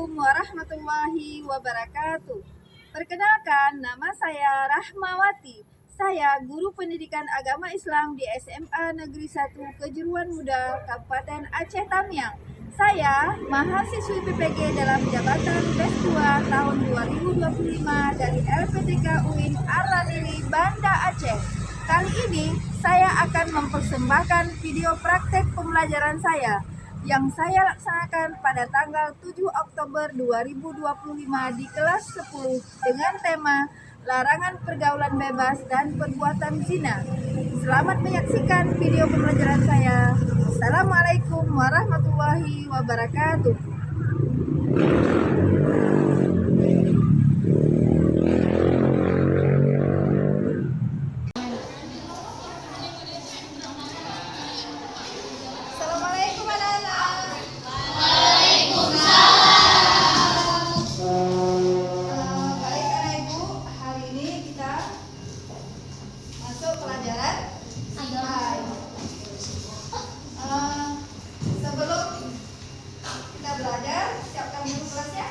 Assalamualaikum warahmatullahi wabarakatuh. Perkenalkan, nama saya Rahmawati. Saya guru pendidikan agama Islam di SMA Negeri 1 Kejuruan Muda, Kabupaten Aceh Tamiang. Saya mahasiswi PPG dalam jabatan BES 2 tahun 2025 dari LPTK UIN Ar-Radili, Banda Aceh. Kali ini saya akan mempersembahkan video praktek pembelajaran saya yang saya laksanakan pada tanggal 7 Oktober 2025 di kelas 10 dengan tema Larangan Pergaulan Bebas dan Perbuatan Zina. Selamat menyaksikan video pembelajaran saya. Assalamualaikum warahmatullahi wabarakatuh. Assalamualaikum anak-anak. Baik anak ibu, hari ini kita masuk pelajaran agama. Sebelum kita belajar, siapkan dulu kelasnya.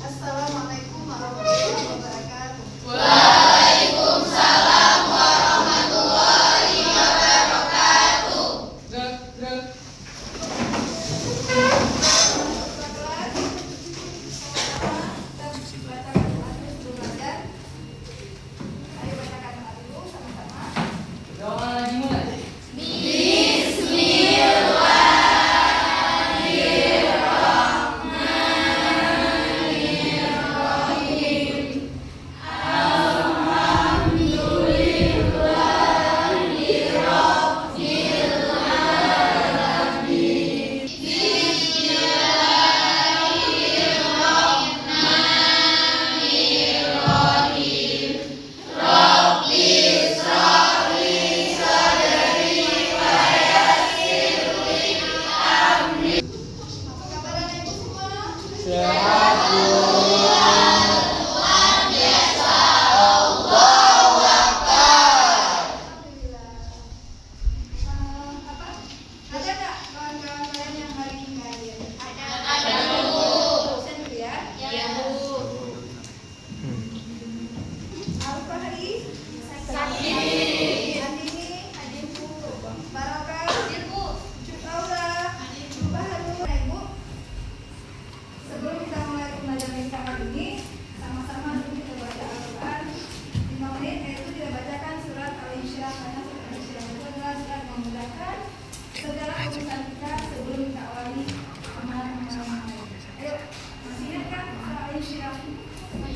Assalamualaikum warahmatullahi wabarakatuh. Waalaikumsalam warahmatullahi wabarakatuh. Ayo bacakan dulu sama-sama. Apa kabar anak ibu semua? Alhamdulillah. Ada nggak kawan-kawan kalian yang hari ini nggak hadir? Ada Bu. Absen dulu ya. Ya, Bu. Al-Fahri. Hadir. Andini. Hadir Bu. Barokah. Hadir, Bu. Laura. Bahadur. Nah, Ibu. Sebelum kita mulai pembelajaran kita hari ini, sama-sama dulu kita baca Al-Quran 5 menit, yaitu kita bacakan surat Al-Insyirah, karena surat Al-Insyirah itu adalah surat memudahkan segala urusan kita sebelum kita awali amalan-amalan. Ayo, masih ingat kan surat Al-Insyirah? Sama-sama.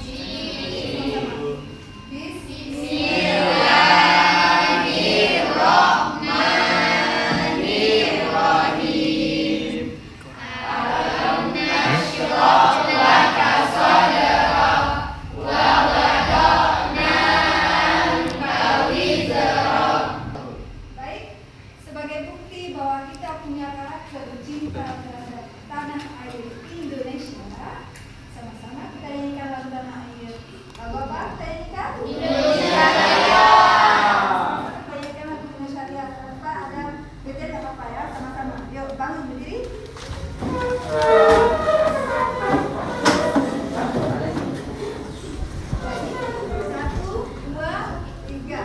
Baik, sebagai bukti bahwa kita punya karakter cinta terhadap tanah air Indonesia, sama-sama kita nyanyikan lagu tanah air. Lagu apa? Kita nyanyikan? Indonesia Raya. Kita nyanyikan lagu Indonesia Raya. Tanpa ada beda tidak apa-apa ya, sama-sama. Yuk, bangun berdiri. Satu, dua, tiga.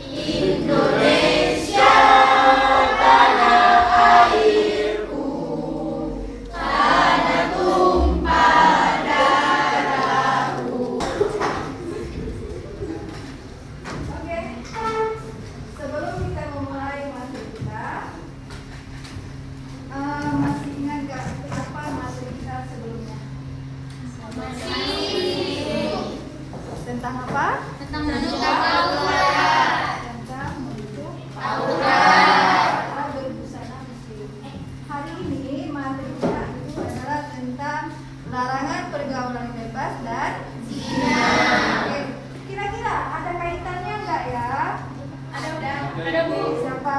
Indonesia tanah airku, tanah tumpah darahku. Oke, sebelum kita memulai materi kita, masih ingat gak apa materi kita sebelumnya? Tentang apa? Tentang menutup aurat. Tentang menutup Aurat. cara berbusana muslim. Hari ini materi kita itu adalah tentang larangan pergaulan bebas dan zina. Oke, kira-kira ada kaitannya enggak ya? Ada, Bu. Siapa?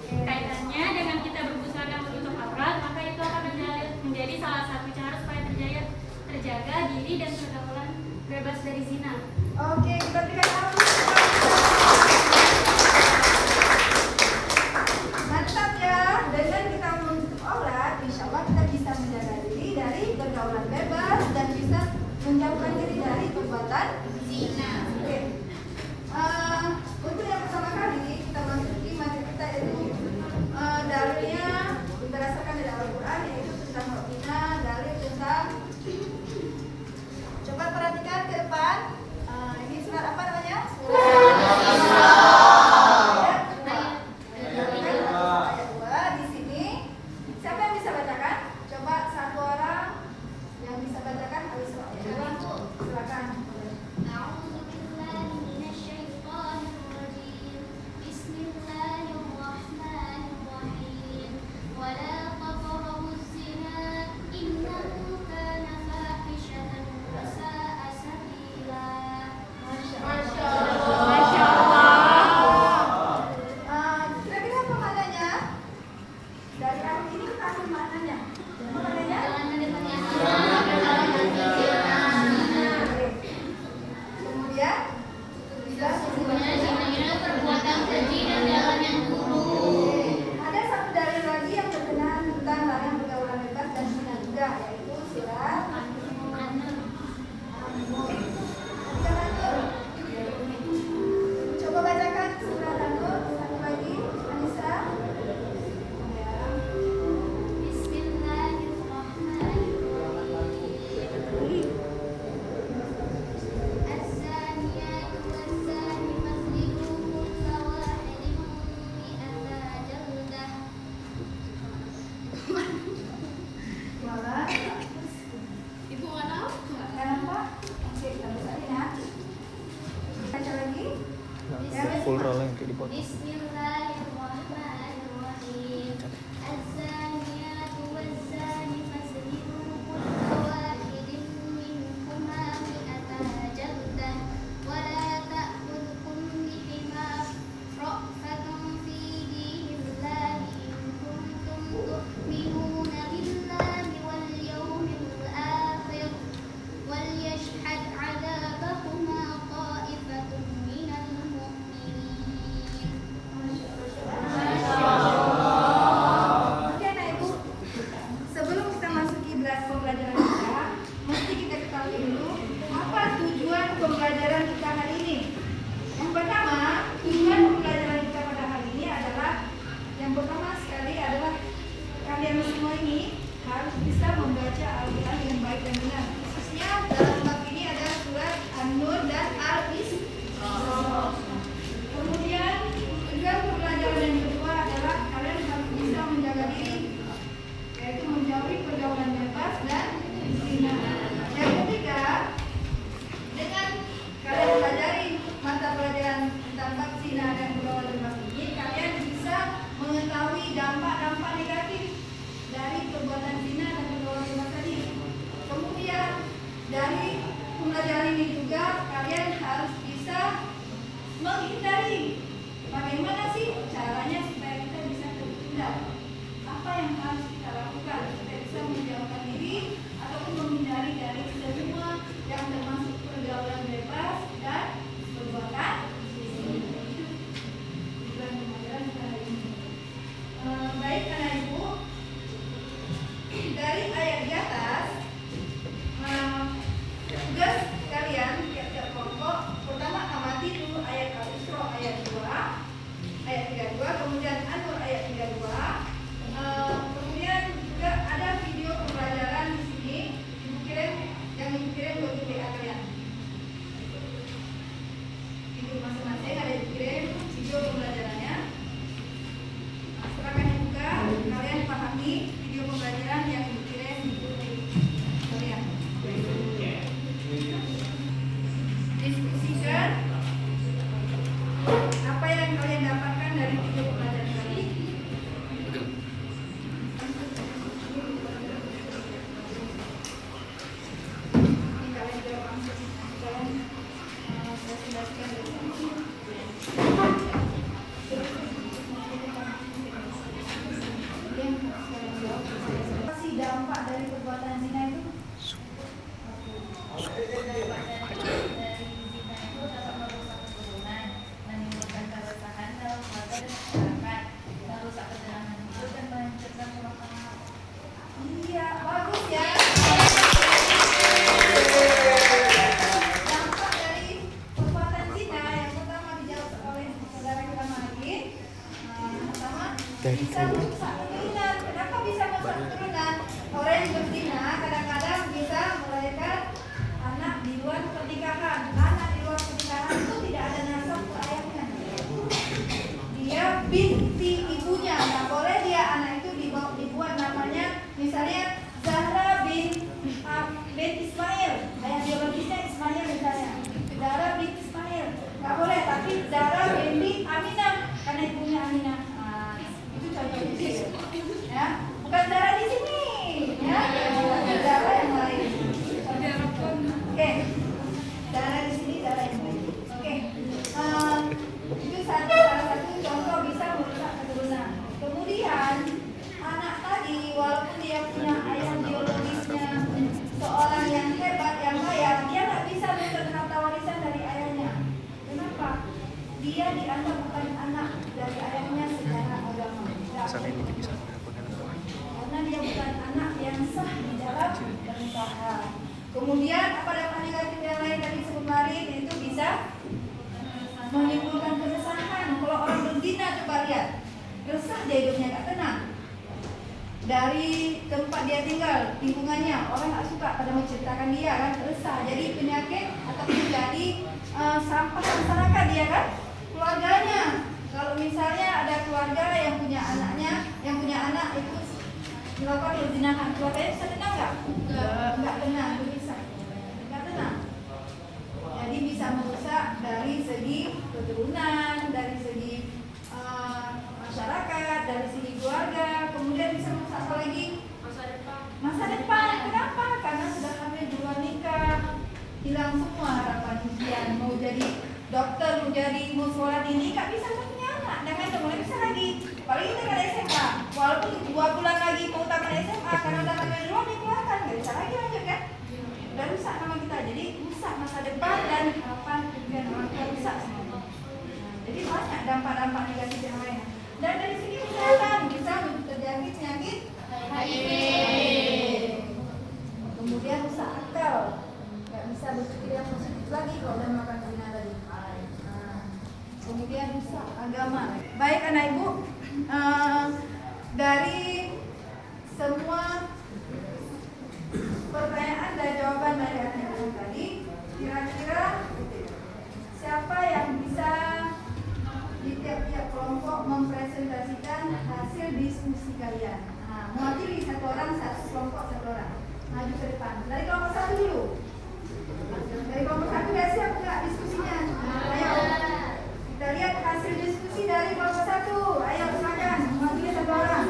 Kaitannya dengan kita berbusana menutup aurat, maka itu akan menjadi salah satu cara supaya terjaga diri dan pergaulan bebas dari zina. Oke, kita berikan Sesungguhnya zina itu perbuatan keji dan jalan yang buruk. Ada satu dalil lagi yang berkenaan tentang larangan pergaulan bebas dan zina juga, yaitu surat An-Nur. Coba bacakan surat An-Nur satu lagi, Anissa. Ya. Bismillahirrahmanirrahim. Az-zaniyatu waz-zani fajlidu kulla wahidin mi'ata jaldah. Malah. Ibu mana? Kenapa? Oke, kita bacain ya. Baca lagi. Full roll yang kayak dipotong. Bismillahirrahmanirrahim. Az-zaniyatu waz-zani fajlidu kulla wahidin minhuma mi'ata jaldah wa la ta'khudhukum bihima ra'fatun fi dinillahi in kuntum tu'minuna billahi wal yawmil akhir wal yashhad 'adabahuma ta'ifatun minal mu'minin. Oke, nah Ibu, sebelum kita masuki pembelajaran kita, mesti kita ketahui dulu apa tujuan pembelajaran kita hari ini. Yang pertama, tujuan pembelajaran kita pada hari ini adalah yang pertama sekali adalah kalian semua ini harus bisa membaca Al-Quran dengan baik dan benar. Khususnya dalam bab ini ada surat An-Nur dan Al-Isra. Kemudian tujuan pembelajaran yang kedua adalah kalian harus bisa menjaga diri, yaitu menjauhi pergaulan bebas dan zina. Yang ketiga, dengan kalian pelajari mata pelajaran tentang bab zina dan pergaulan bebas ini, kalian bisa mengetahui dampak-dampak negatif dari perbuatan zina dan pergaulan bebas tadi. Kemudian dari pembelajaran ini juga kalian harus bisa menghindari. Bagaimana sih caranya supaya kita bisa terhindar? Apa yang harus kita lakukan supaya bisa menjauhkan diri ataupun menghindari dari semua yang termasuk pergaulan bebas dan perbuatan zina. Itu tujuan pembelajaran kita hari ini. Baik anak ibu, dari ayat di atas, tugas kalian tiap-tiap kelompok pertama amati dulu ayat Al-Isra ayat 2, ayat 32, kemudian An-Nur ayat 32. Kemudian juga ada video pembelajaran di sini, yang ibu kirim buat WA kalian. Ibu masing-masing ada dikirim video pembelajarannya. Nah, silakan dibuka, kalian pahami video pembelajaran yang dikirim ibu kalian. Diskusikan apa yang kalian dapatkan dari video pembelajaran tadi. Ini kalian jawab langsung. Kalian presentasikan dari sini. Yang kalian jawab. Apa sih dampak dari perbuatan zina itu? Dari zina itu dapat merusak keturunan, menimbulkan keresahan dalam keluarga dan masyarakat, merusak ketenangan hidup dan menghancurkan rumah tangga. Iya, bagus ya. Dampak dari perbuatan zina yang pertama dijawab oleh saudara kita Makin. Pertama, bisa merusak keturunan. Kenapa bisa merusak keturunan? Orang yang berzina kadang-kadang bisa melahirkan anak di luar pernikahan. Anak di luar pernikahan itu tidak ada nasab ke ayahnya. Dia binti ibunya, nggak boleh dia anak itu dibuat namanya misalnya Zahra bin Ismail, ayah biologisnya Ismail misalnya, Zahra bin Ismail, nggak boleh, tapi Zahra binti Aminah karena ibunya Aminah. Itu contoh di sini, ya, bukan Zahra di sini, ya, Zahra dia dianggap bukan anak dari ayahnya secara agama. Sana ini bisa Karena dia bukan anak yang sah di dalam pernikahan. Kemudian apa dampak negatif yang lain tadi sebelum kemarin, yaitu bisa menimbulkan keresahan. Kalau orang berzina, coba lihat, resah dia hidupnya, gak tenang. Dari tempat dia tinggal, lingkungannya, orang gak suka pada menceritakan dia kan, resah. Jadi penyakit atau menjadi sampah masyarakat dia kan, keluarganya. Kalau misalnya ada keluarga yang punya anak itu melakukan perzinahan, keluarganya bisa tenang nggak? Nggak tenang, bisa. Nggak tenang. Jadi bisa merusak dari segi keturunan, dari segi masyarakat, dari segi keluarga, kemudian bisa merusak apa lagi? Masa depan. Kenapa? Karena sudah hamil di luar nikah, hilang semua harapan impian. Mau jadi dokter, mau sekolah tinggi, nggak bisa punya anak. Dan itu mulai bisa lagi. Apalagi kita ada SMA, walaupun 2 bulan lagi mau tamat SMA, karena udah hamil di luar dikeluarkan, nggak bisa lagi lanjut kan? Udah rusak nama kita, jadi rusak masa depan dan harapan impian orang tua, rusak semua. Jadi banyak dampak-dampak negatif yang lain. Dan dari segi kesehatan bisa terjadi penyakit HIV. Kemudian rusak akal, nggak bisa berpikir yang positif lagi kalau udah makan zina tadi. Kemudian rusak agama. Baik anak ibu, dari semua pertanyaan dan jawaban dari anak ibu tadi, kira-kira siapa yang bisa di tiap-tiap kelompok mempresentasikan hasil diskusi kalian? Mewakili satu orang, satu kelompok, satu orang. Maju ke depan. Dari kelompok 1 dulu. Dari kelompok 1 udah siap nggak diskusinya? Ayo. Kita lihat hasil diskusi dari kelompok 1. Ayo silakan, mewakili satu orang.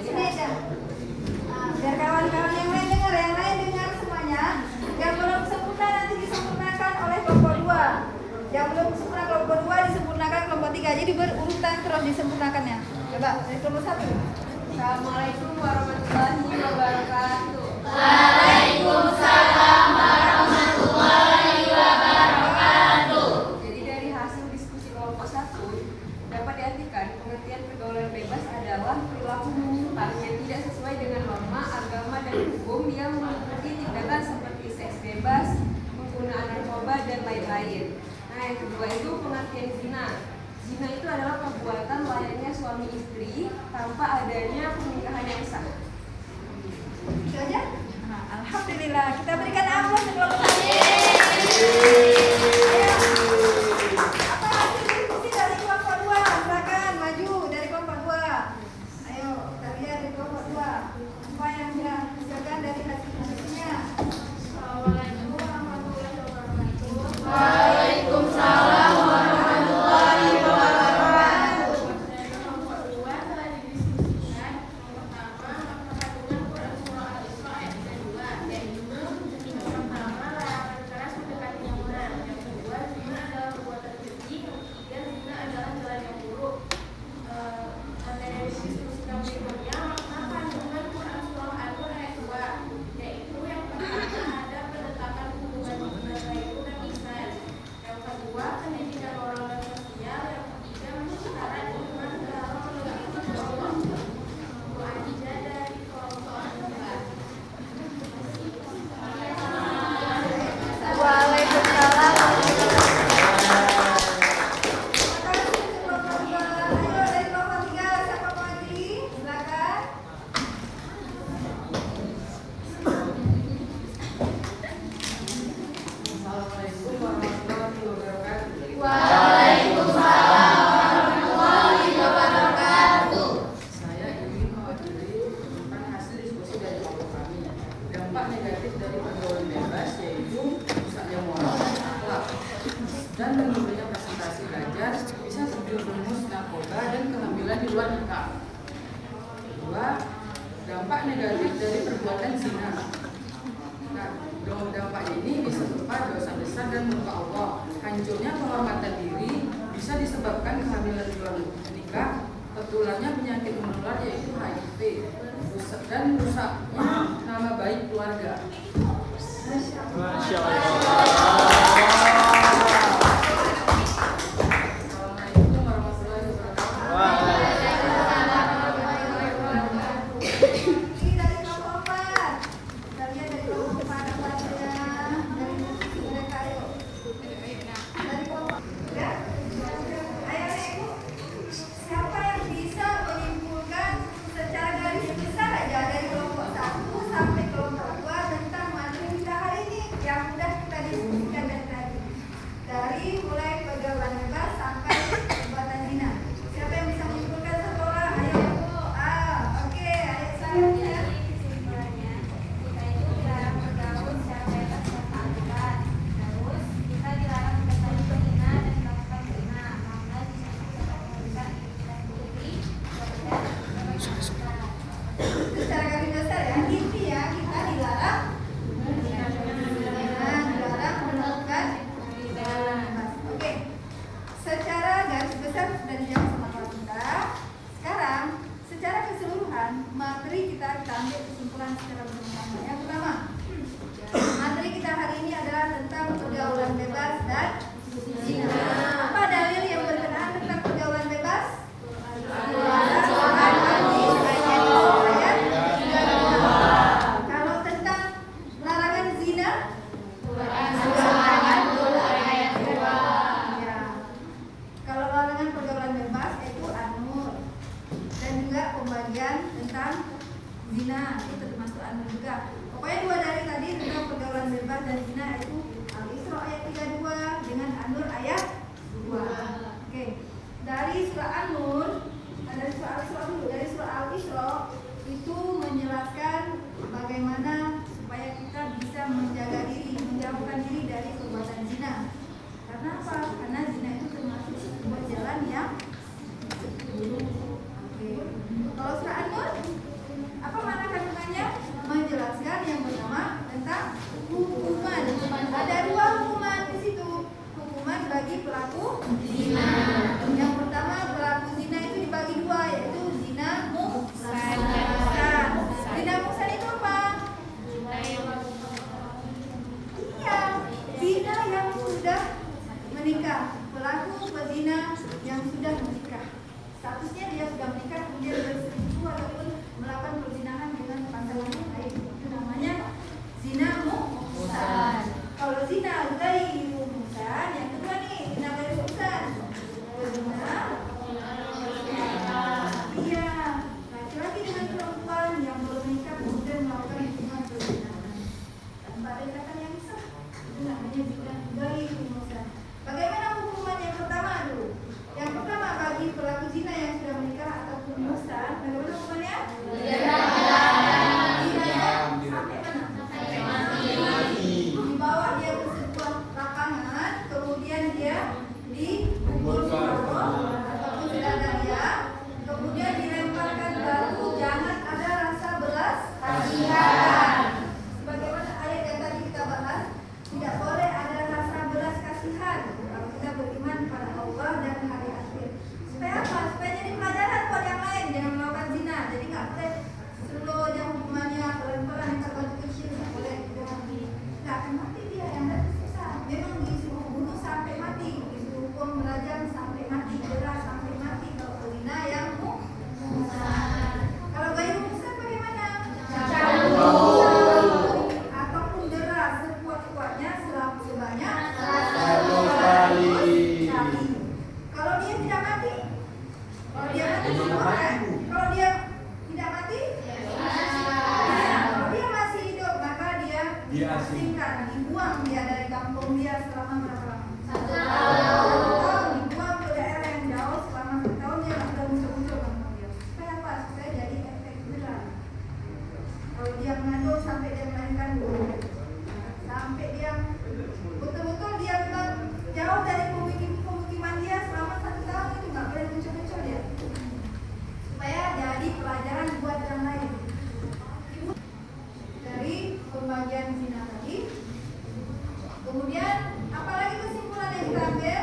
Sini aja. Biar kawan-kawan yang lain dengar semuanya. Yang belum sempurna nanti disempurnakan oleh kelompok 2. Yang belum sempurna kelompok 2 disempurnakan kelompok 3. Jadi berurutan terus disempurnakannya. Coba dari kelompok 1. Assalamualaikum warahmatullahi wabarakatuh. Waalaikumsalam warahmatullahi wabarakatuh. Jadi dari hasil diskusi kelompok 1 dapat diartikan pengertian pergaulan bebas adalah perilaku menyimpang yang tidak sesuai dengan norma agama dan hukum yang meliputi tindakan seperti seks bebas, penggunaan narkoba dan lain-lain. Nah, yang kedua itu pengertian zina. Zina itu adalah perbuatan layaknya suami istri tanpa adanya pernikahan yang sah. Itu aja. Alhamdulillah, kita berikan aplaus untuk kelompok 1. Apa hasil diskusi dari kelompok 2? Silakan maju dari kelompok 2. Ayo kita lihat dari kelompok 2. Apa yang sudah dihasilkan dari hasil diskusinya? Assalamualaikum warahmatullahi wabarakatuh. Waalaikumsalam warahmatullahi wabarakatuh. Dari kelompok 2 telah didiskusikan pertama kandungan Quran surah Al-Isra ayat 2, yaitu pertama larangan keras mendekati yang benar, yang kedua zina adalah perbuatan keji, yang ketiga zina adalah jalan yang buruk. Materi diskusikan berikutnya makna kandungan Quran surah Al-Nur ayat 2, yaitu yang pertama ada penetapan hubungan baik dan ihsan, yang kedua pendidikan moral dan sosial, yang ketiga menceritakan iman dalam menegakkan Allah. Doa aja dari kelompok 4. Waalaikumsalam. Terima kasih untuk kelompok 2. Ayo dari kelompok 3, siapa mau maju? Silakan. Assalamualaikum warahmatullahi wabarakatuh. Waalaikumsalam warahmatullahi wabarakatuh. Saya ingin mewakili tentang hasil diskusi dari kelompok kami. Dampak negatif dari pergaulan bebas yaitu rusaknya moral dan akhlak dan menurunnya presentasi belajar bisa terjerumus narkoba dan kehamilan di luar nikah. Kedua, dampak negatif dari perbuatan zina. Nah, dampak ini bisa berupa dosa besar dan murka Allah. Hancurnya penghormatan diri bisa disebabkan kehamilan di luar nikah, tertularnya penyakit menular yaitu HIV, dan rusaknya nama baik keluarga. Masya Masya Allah. Assalamualaikum warahmatullahi wabarakatuh. Ini dari kelompok 4. Kita lihat dari kelompok 4 apa saja. Dari mereka ayo. Dari kelompok ya. Ayo Ibu. Siapa yang bisa menyimpulkan secara garis besar aja dari kelompok 1 sampai kelompok 2 tentang materi kita hari ini yang sudah kita diskusikan dari tadi. Dari mulai pergaulan bebas sampai perbuatan zina. Siapa yang bisa menyimpulkan satu orang? Ayo. Oke, ayo selanjutnya. Kesimpulannya, kita itu dilarang bergaul secara bebas dan tak. Terus, kita dilarang mengetahui zina dan melakukan zina, karena zina itu dapat merugikan diri kita sendiri, keluarga, dan masyarakat. Secara garis besar ya, intinya kita dilarang melakukan pergaulan bebas. Oke. Secara garis besar sudah dijawab sama kelas kita. Sekarang secara keseluruhan materi kita ambil kesimpulan secara bersama. Yang pertama, materi kita hari ini adalah tentang pergaulan bebas dan zina. Apa dalil yang berkenaan tentang pergaulan bebas? Kalau tentang larangan zina, ya. Kalau larangan pergaulan bebas itu An-Nur, dan juga pembagian tentang zina itu termasuk An-Nur juga. Pokoknya dua dari tadi tentang pergaulan bebas dan zina itu Al-Isra ayat 32 dengan An-Nur ayat 2. Oke. Dari surah An-Nur, dari surah Al-Isra dulu, dari surah Al-Isra itu menjelaskan bagaimana supaya kita bisa menjaga diri, menjauhkan diri dari perbuatan zina. Karena apa? Karena zina itu termasuk sebuah jalan yang buruk. Oke. Kalau surah An-Nur, apa makna kandungannya? Menjelaskan yang pertama tentang hukuman. Ada dua hukuman di situ. Hukuman bagi pelaku zina. Yang pertama, pelaku zina itu dibagi dua, yaitu zina muhsan. Zina muhsan itu apa? Iya, zina yang sudah menikah. Pelaku pezina yang sudah menikah. Statusnya dia sudah menikah kemudian berselingkuh ataupun melakukan perzinahan dengan pasangan yang lain. Itu namanya zina muhsan. Kalau zina ghairu muhsan, yang kedua nih, zina ghairu muhsan. Zina iya, laki-laki dengan perempuan yang belum menikah kemudian melakukan hubungan perzinahan tanpa ada ikatan yang sah. Itu namanya zina ghairu muhsan. Bagaimana hukuman yang pertama dulu? Yang pertama bagi pelaku zina yang sudah menikah ataupun muhsan, bagaimana hukumannya? Sampai mana? Dibawa dia ke sebuah lapangan, kemudian dia dikubur ataupun sedadaya, kemudian dilemparkan batu, jangan ada rasa belas kasihan. Sebagaimana ayat yang tadi kita bahas, tidak boleh ada rasa belas kasihan kalau kita beriman pada Allah dan hari akhir. Supaya apa? Supaya jadi pelajaran buat yang lain, jangan melakukan zina. Jadi nggak boleh slow aja hukumannya, pelan-pelan yang batu kecil nggak boleh. Nggak akan mati dia, yang ada susah. Memang disuruh bunuh sampai mati, disuruh hukum merajam sampai mati, jerah sampai mati. Kalau zina yang muhsan. Kalau ghairu muhsan bagaimana? Ataupun jerah sekuat-kuatnya sebanyak 100 kali. Kalau dia tidak mati, kalau dia mati kalau dia tidak mati, kalau dia masih hidup maka dia diasingkan, dibuang dia dari kampung dia selama berapa lama? 1 tahun. Dibuang ke daerah yang jauh selama 1 tahun dia nggak bisa muncul kampung dia. Supaya apa? Supaya jadi efek jerah. Kalau dia mengandung sampai dia melahirkan sampai dia betul-betul dia memang jauh dari pemukiman dia selama 1 tahun, itu nggak boleh muncul-muncul dia. Supaya jadi pelajaran buat yang lain. Dari pembagian zina tadi, kemudian apalagi kesimpulan yang kita ambil?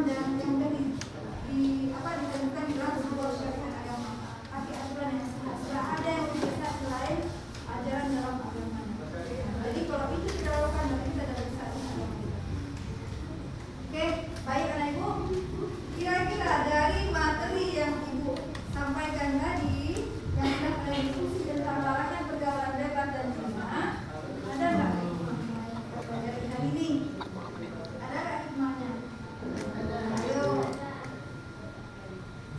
yang udah ditentukan di dalam sebuah syariat agama, tapi aturan yang sudah ada yang bisa selain ajaran dalam agama. Jadi kalau itu kita lakukan, berarti kita dapat satu agama. Oke, baik anak ibu. Kira-kira dari materi yang ibu sampaikan tadi, yang sudah ada diskusi tentang larangan pergaulan bebas dan zina, ada nggak dari hal ini? Ada nggak hikmahnya? Ayo.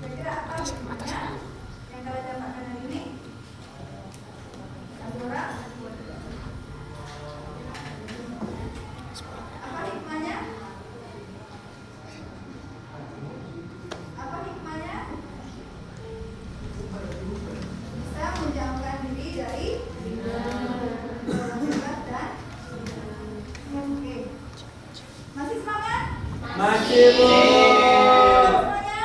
Kira-kira apa hikmahnya yang kalian dapatkan hari ini? Satu orang? Apa hikmahnya? Apa hikmahnya? Bisa menjauhkan diri dari pergaulan bebas dan oke. Masih semangat? Masih, Bu. Semuanya?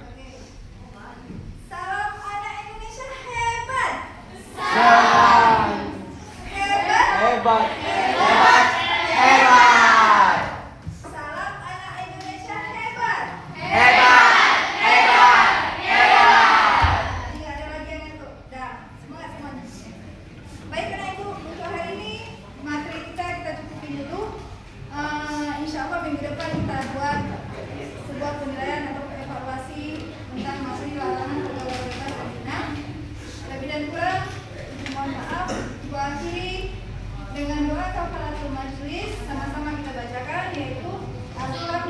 Oke. Salam anak Indonesia hebat. Hebat. Hebat. Salam anak Indonesia hebat. Jadi nggak ada lagi yang itu. Dah, semangat semuanya. Baik anak ibu, untuk hari ini materi kita cukupin dulu. Insya Allah minggu depan kita buat sebuah penilaian atau evaluasi tentang materi larangan pergaulan bebas dan zina. Lebih dan kurang, mohon maaf. Ibu akhiri dengan doa kafaratul majlis, sama-sama kita bacakan, yaitu Assalamualaikum